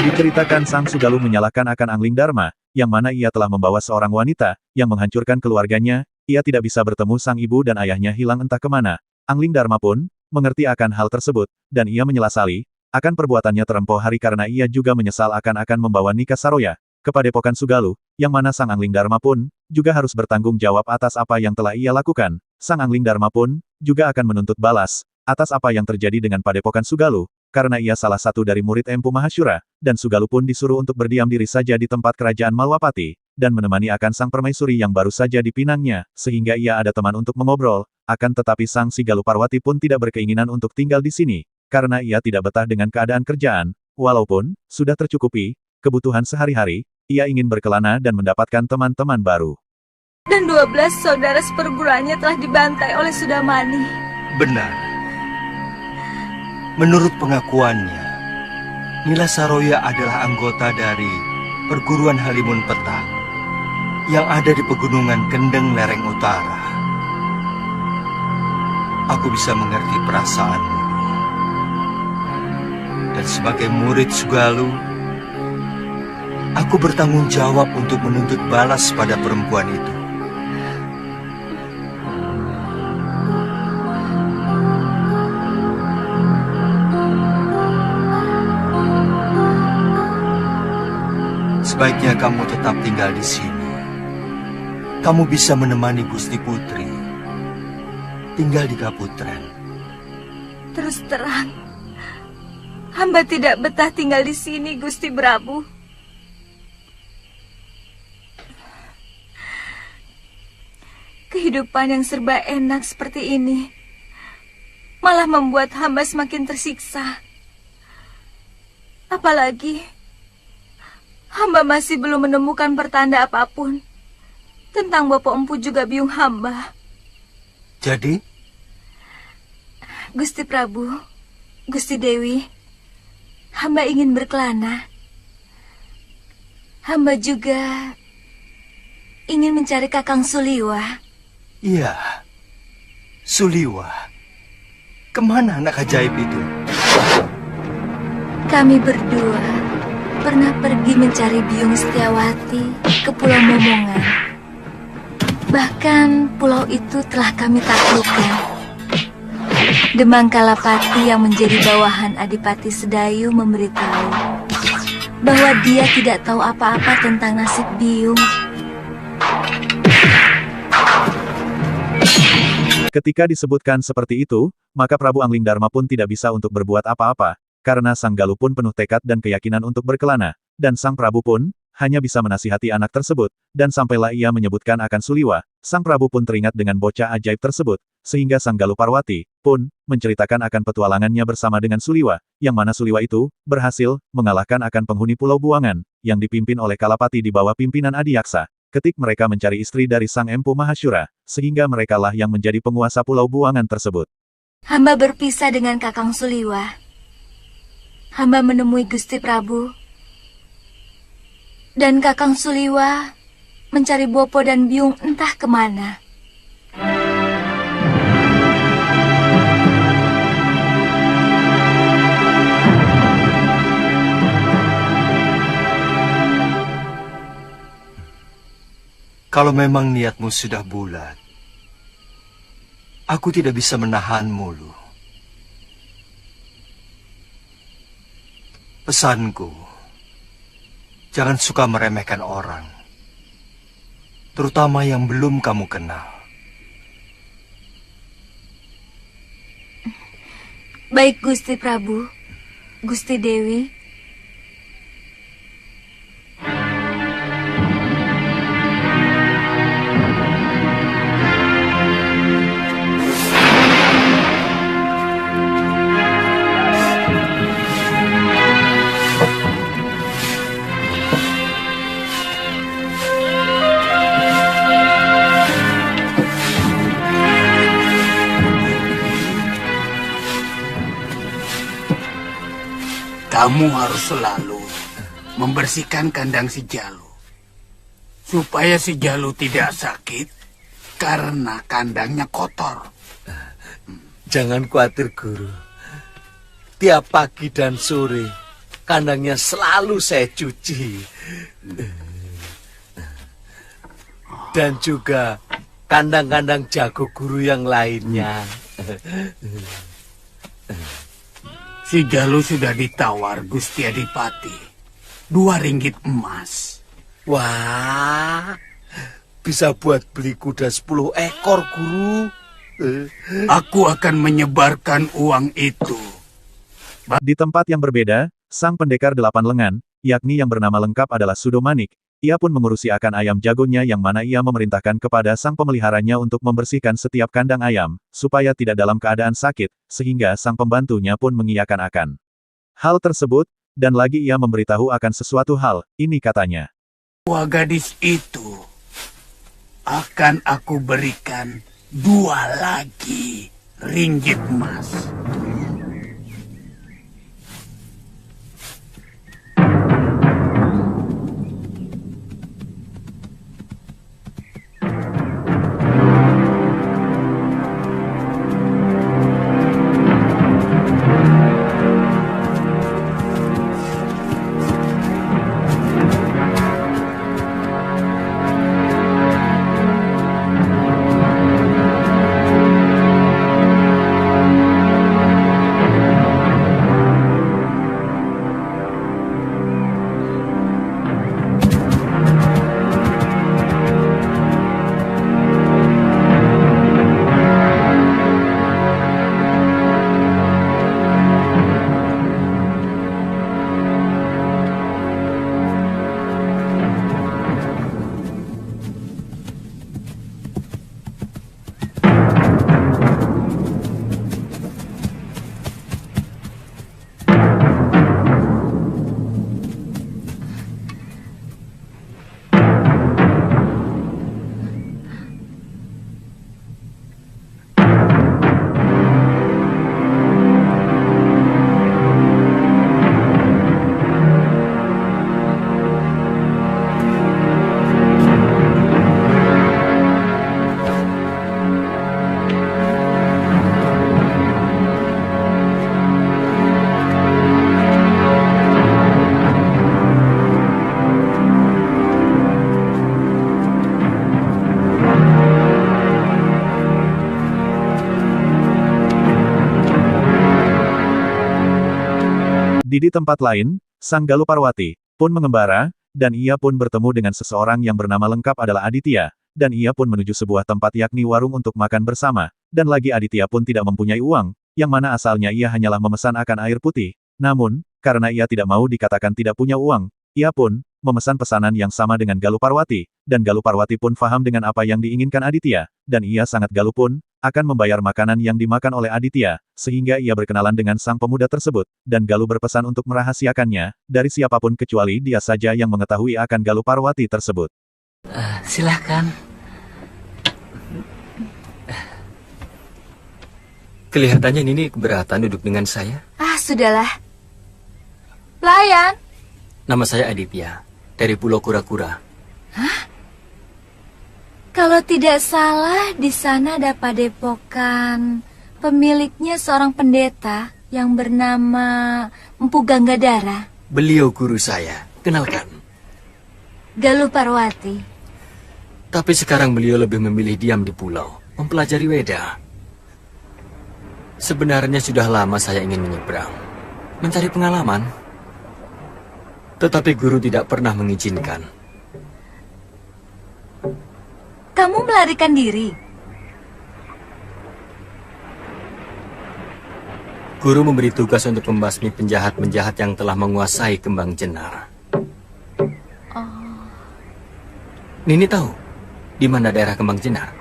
Diceritakan Sang Sugalu menyalahkan akan Angling Dharma, yang mana ia telah membawa seorang wanita, yang menghancurkan keluarganya, ia tidak bisa bertemu sang ibu dan ayahnya hilang entah kemana. Angling Dharma pun, mengerti akan hal tersebut, dan ia menyesali, akan perbuatannya terempoh hari karena ia juga menyesal akan membawa Nika Saroya, ke Padepokan Sugalu, yang mana Sang Angling Dharma pun, juga harus bertanggung jawab atas apa yang telah ia lakukan. Sang Angling Dharma pun, juga akan menuntut balas, atas apa yang terjadi dengan Padepokan Sugalu, karena ia salah satu dari murid Empu Mahashura, dan Sugalu pun disuruh untuk berdiam diri saja di tempat kerajaan Malwapati, dan menemani akan sang permaisuri yang baru saja dipinangnya, sehingga ia ada teman untuk mengobrol, akan tetapi Sang Sigalu Parwati pun tidak berkeinginan untuk tinggal di sini, karena ia tidak betah dengan keadaan kerjaan, walaupun, sudah tercukupi, kebutuhan sehari-hari, ia ingin berkelana dan mendapatkan teman-teman baru. Dan 12 saudara seperguruannya telah dibantai oleh Sudamani. Benar. Menurut pengakuannya, Nila Saroya adalah anggota dari perguruan Halimun Petang yang ada di pegunungan Kendeng lereng utara. Aku bisa mengerti perasaanmu. Dan sebagai murid Sugalu, aku bertanggung jawab untuk menuntut balas pada perempuan itu. Sebaiknya kamu tetap tinggal di sini. Kamu bisa menemani Gusti Putri tinggal di Kaputren. Terus terang, hamba tidak betah tinggal di sini, Gusti Prabu. Kehidupan yang serba enak seperti ini malah membuat hamba semakin tersiksa. Apalagi hamba masih belum menemukan pertanda apapun tentang Bopo Empu juga biung hamba. Jadi? Gusti Prabu, Gusti Dewi, hamba ingin berkelana. Hamba juga ingin mencari Kakang Suliwa. Iya, Suliwa. Kemana anak ajaib itu? Kami berdua pernah pergi mencari Biung Setiawati ke Pulau Momongan. Bahkan pulau itu telah kami taklukkan. Demang Kalapati yang menjadi bawahan Adipati Sedayu memberitahu bahwa dia tidak tahu apa-apa tentang nasib Biung. Ketika disebutkan seperti itu, maka Prabu Angling Dharma pun tidak bisa untuk berbuat apa-apa, karena Sang Galuh pun penuh tekad dan keyakinan untuk berkelana, dan Sang Prabu pun hanya bisa menasihati anak tersebut, dan sampailah ia menyebutkan akan Suliwa, Sang Prabu pun teringat dengan bocah ajaib tersebut, sehingga Sang Galuh Parwati pun menceritakan akan petualangannya bersama dengan Suliwa, yang mana Suliwa itu berhasil mengalahkan akan penghuni Pulau Buangan, yang dipimpin oleh Kalapati di bawah pimpinan Adiyaksa. Ketika mereka mencari istri dari Sang Empu Mahashura, sehingga merekalah yang menjadi penguasa Pulau Buangan tersebut. Hamba berpisah dengan Kakang Suliwa. Hamba menemui Gusti Prabu. Dan Kakang Suliwa mencari Bopo dan Biung entah kemana. Kalau memang niatmu sudah bulat, aku tidak bisa menahanmu, Lu. Pesanku, jangan suka meremehkan orang, terutama yang belum kamu kenal. Baik Gusti Prabu, Gusti Dewi. Kamu harus selalu membersihkan kandang si Jalu, supaya si Jalu tidak sakit karena kandangnya kotor. Jangan khawatir, Guru. Tiap pagi dan sore, kandangnya selalu saya cuci. Dan juga kandang-kandang jago guru yang lainnya. Si Jalu sudah ditawar Gusti Adipati. 2 ringgit emas. Wah, bisa buat beli kuda 10 ekor, guru. Aku akan menyebarkan uang itu. Di tempat yang berbeda, sang pendekar 8 lengan, yakni yang bernama lengkap adalah Sudomanik, ia pun mengurusi akan ayam jagonya yang mana ia memerintahkan kepada sang pemeliharanya untuk membersihkan setiap kandang ayam, supaya tidak dalam keadaan sakit, sehingga sang pembantunya pun mengiyakan akan hal tersebut, dan lagi ia memberitahu akan sesuatu hal, ini katanya. Dua gadis itu akan aku berikan 2 lagi ringgit emas. Di tempat lain, sang Galuh Parwati pun mengembara, dan ia pun bertemu dengan seseorang yang bernama lengkap adalah Aditya, dan ia pun menuju sebuah tempat yakni warung untuk makan bersama, dan lagi Aditya pun tidak mempunyai uang, yang mana asalnya ia hanyalah memesan akan air putih. Namun, karena ia tidak mau dikatakan tidak punya uang, ia pun memesan pesanan yang sama dengan Galuh Parwati, dan Galuh Parwati pun faham dengan apa yang diinginkan Aditya, dan ia sangat Galuh pun akan membayar makanan yang dimakan oleh Aditya, sehingga ia berkenalan dengan sang pemuda tersebut, dan Galuh berpesan untuk merahasiakannya, dari siapapun kecuali dia saja yang mengetahui akan Galuh Parwati tersebut. Silahkan. Kelihatannya Nini keberatan duduk dengan saya. Ah, sudahlah. Pelayan. Nama saya Aditya, dari Pulau Kura-Kura. Kalau tidak salah, di sana ada padepokan pemiliknya seorang pendeta yang bernama Empu Ganggadara. Beliau guru saya, kenalkan. Galuh Parwati. Tapi sekarang beliau lebih memilih diam di pulau, mempelajari Weda. Sebenarnya sudah lama saya ingin menyeberang, mencari pengalaman. Tetapi guru tidak pernah mengizinkan. Kamu melarikan diri? Guru memberi tugas untuk membasmi penjahat-penjahat yang telah menguasai Kembang Jenar. Nini tahu di mana daerah Kembang Jenar?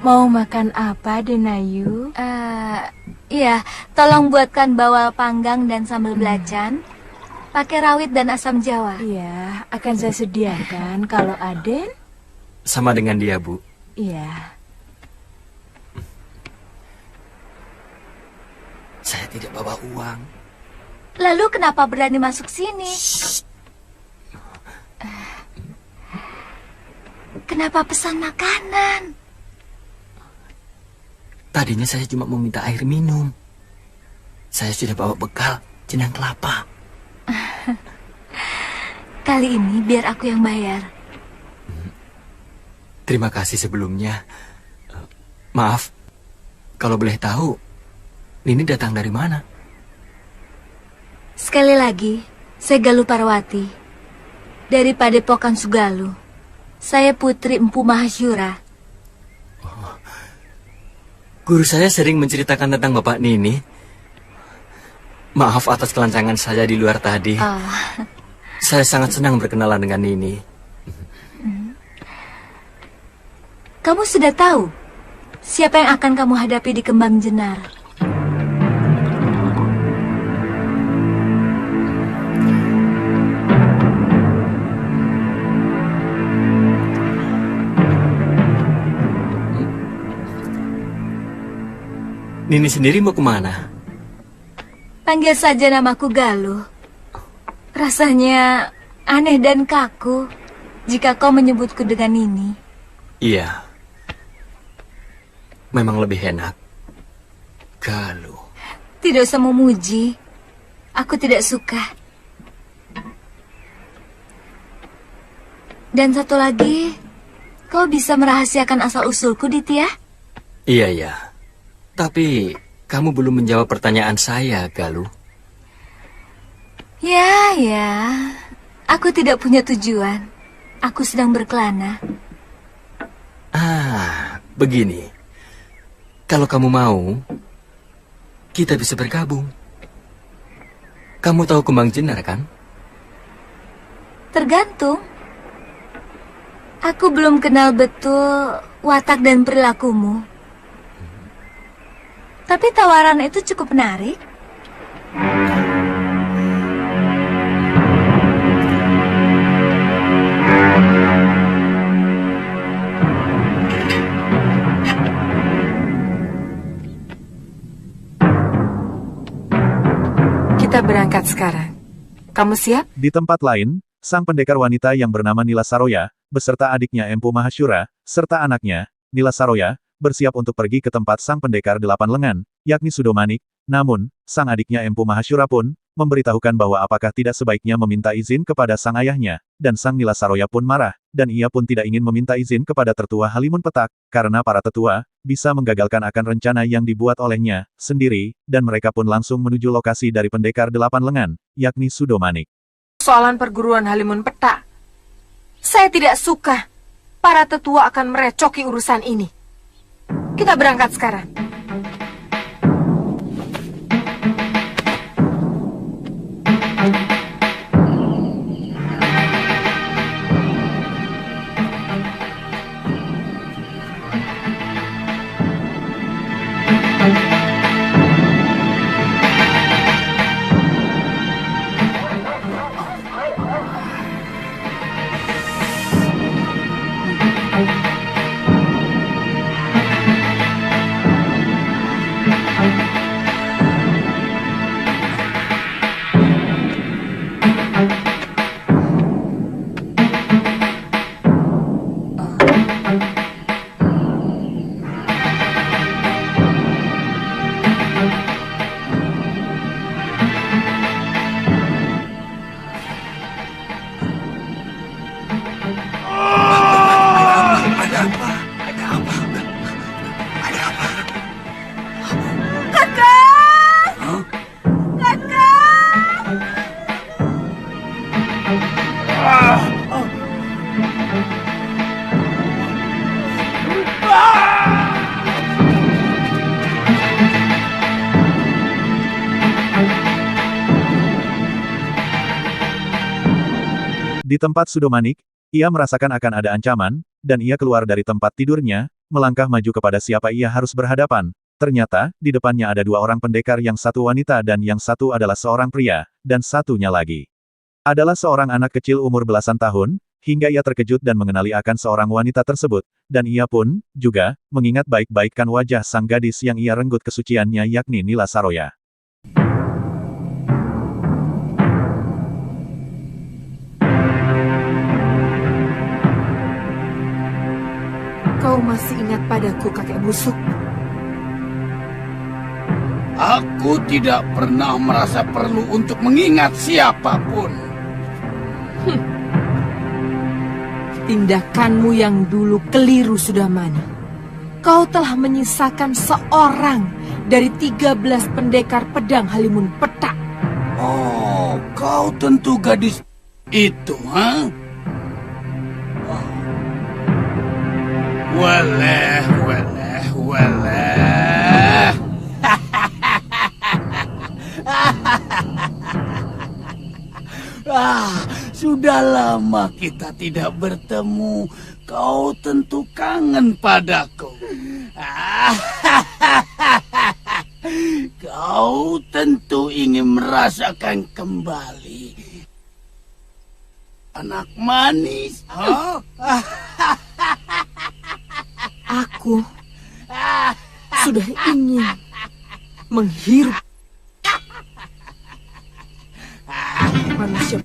Mau makan apa, Denayu? Iya, tolong buatkan bawal panggang dan sambal belacan. Pakai rawit dan asam jawa. Iya, akan saya sediakan. Kalau Aden? Sama dengan dia, Bu. Iya. Saya tidak bawa uang. Lalu kenapa berani masuk sini? Kenapa pesan makanan? Tadinya saya cuma mau minta air minum. Saya sudah bawa bekal jenang kelapa. Kali ini biar aku yang bayar. Terima kasih sebelumnya. Maaf, kalau boleh tahu, Nini datang dari mana? Sekali lagi, saya Galuh Parwati. Dari Padepokan Sugaluh. Saya putri Empu Mahasyura. Guru saya sering menceritakan tentang Bapak Nini. Maaf atas kelancangan saya di luar tadi. Oh. Saya sangat senang berkenalan dengan Nini. Kamu sudah tahu siapa yang akan kamu hadapi di Kembang Jenar? Nini sendiri mau kemana? Panggil saja namaku Galuh. Rasanya aneh dan kaku jika kau menyebutku dengan ini. Iya. Memang lebih enak. Galuh. Tidak usah memuji. Aku tidak suka. Dan satu lagi, kau bisa merahasiakan asal-usulku, Ditya? Iya, iya. Tapi kamu belum menjawab pertanyaan saya, Galuh. Ya, ya. Aku tidak punya tujuan. Aku sedang berkelana. Begini. Kalau kamu mau, kita bisa bergabung. Kamu tahu Kembang Jenar, kan? Tergantung. Aku belum kenal betul watak dan perilakumu. Tapi tawaran itu cukup menarik. Kita berangkat sekarang. Kamu siap? Di tempat lain, sang pendekar wanita yang bernama Nila Saroya, beserta adiknya Empu Mahasyura, serta anaknya, Nila Saroya, bersiap untuk pergi ke tempat sang pendekar 8 lengan, yakni Sudomanik. Namun, sang adiknya Empu Mahasyura pun, memberitahukan bahwa apakah tidak sebaiknya meminta izin kepada sang ayahnya, dan sang Nila Saroya pun marah, dan ia pun tidak ingin meminta izin kepada tertua Halimun Petak, karena para tetua, bisa menggagalkan akan rencana yang dibuat olehnya, sendiri, dan mereka pun langsung menuju lokasi dari pendekar 8 lengan, yakni Sudomanik. Soalan perguruan Halimun Petak. Saya tidak suka para tetua akan merecoki urusan ini. Kita berangkat sekarang. Di tempat Sudomanik, ia merasakan akan ada ancaman, dan ia keluar dari tempat tidurnya, melangkah maju kepada siapa ia harus berhadapan. Ternyata, di depannya ada 2 orang pendekar, yang satu wanita dan yang satu adalah seorang pria, dan satunya lagi adalah seorang anak kecil umur belasan tahun, hingga ia terkejut dan mengenali akan seorang wanita tersebut, dan ia pun, juga, mengingat baik-baik kan wajah sang gadis yang ia renggut kesuciannya yakni Nila Saroya. kau masih ingat padaku, kakek busuk? Aku tidak pernah merasa perlu untuk mengingat siapapun. Tindakanmu yang dulu keliru, Sudamani. Kau telah menyisakan seorang dari 13 pendekar pedang Halimun Petak. Oh, kau tentu gadis itu, ha? Oh. Waleh. Sudah lama kita tidak bertemu. Kau tentu kangen padaku. Kau tentu ingin merasakan kembali anak manis. Aku sudah ingin menghirup manusia.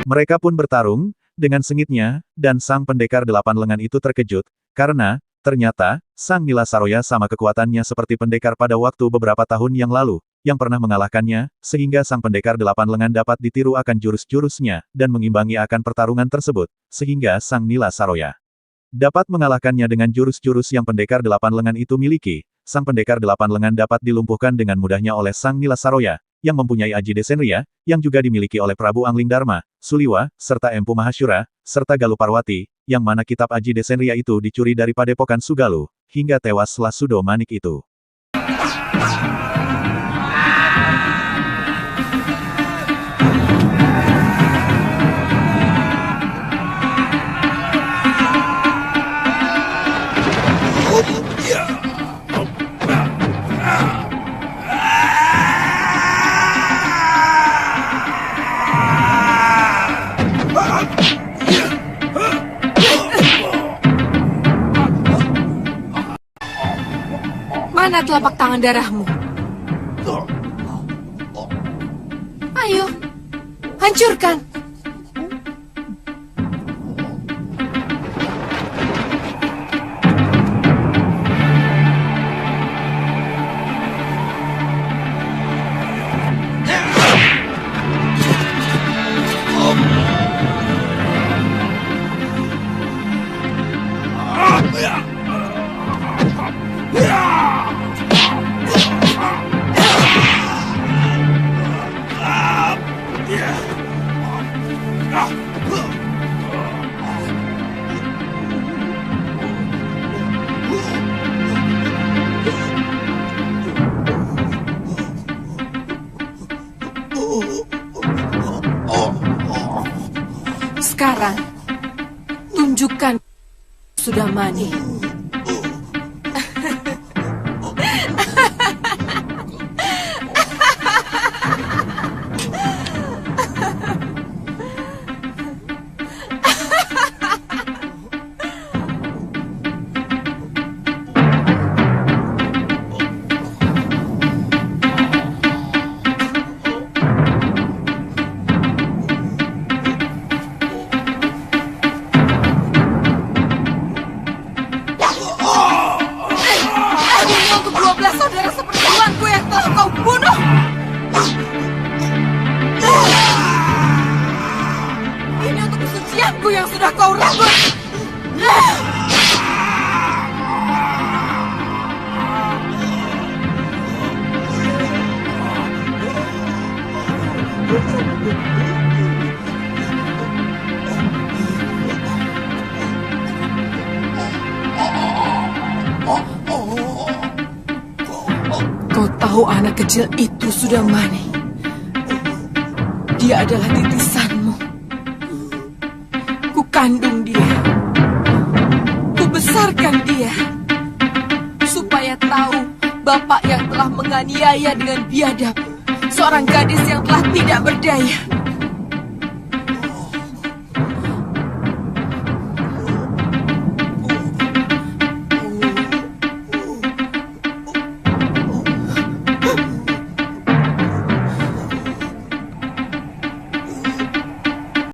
Mereka pun bertarung, dengan sengitnya, dan sang pendekar 8 lengan itu terkejut, karena, ternyata, sang Nila Saroya sama kekuatannya seperti pendekar pada waktu beberapa tahun yang lalu, yang pernah mengalahkannya, sehingga sang pendekar 8 lengan dapat ditiru akan jurus-jurusnya, dan mengimbangi akan pertarungan tersebut, sehingga sang Nila Saroya dapat mengalahkannya dengan jurus-jurus yang pendekar 8 lengan itu miliki. Sang pendekar 8 lengan dapat dilumpuhkan dengan mudahnya oleh sang Nila Saroya, yang mempunyai Aji Desenria, yang juga dimiliki oleh Prabu Angling Dharma, Suliwa, serta Empu Mahashura, serta Galuh Parwati, yang mana kitab Aji Desenria itu dicuri dari padepokan Sugalu, hingga tewaslah Sudomanik itu. Mana telapak tangan darahmu? Ayo, hancurkan! Sekarang, tunjukkan Sudamani. tahu anak kecil itu sudah mati. Dia adalah titisanmu. Ku kandung dia. Ku besarkan dia. Supaya tahu bapak yang telah menganiaya dengan biadab seorang gadis yang telah tidak berdaya.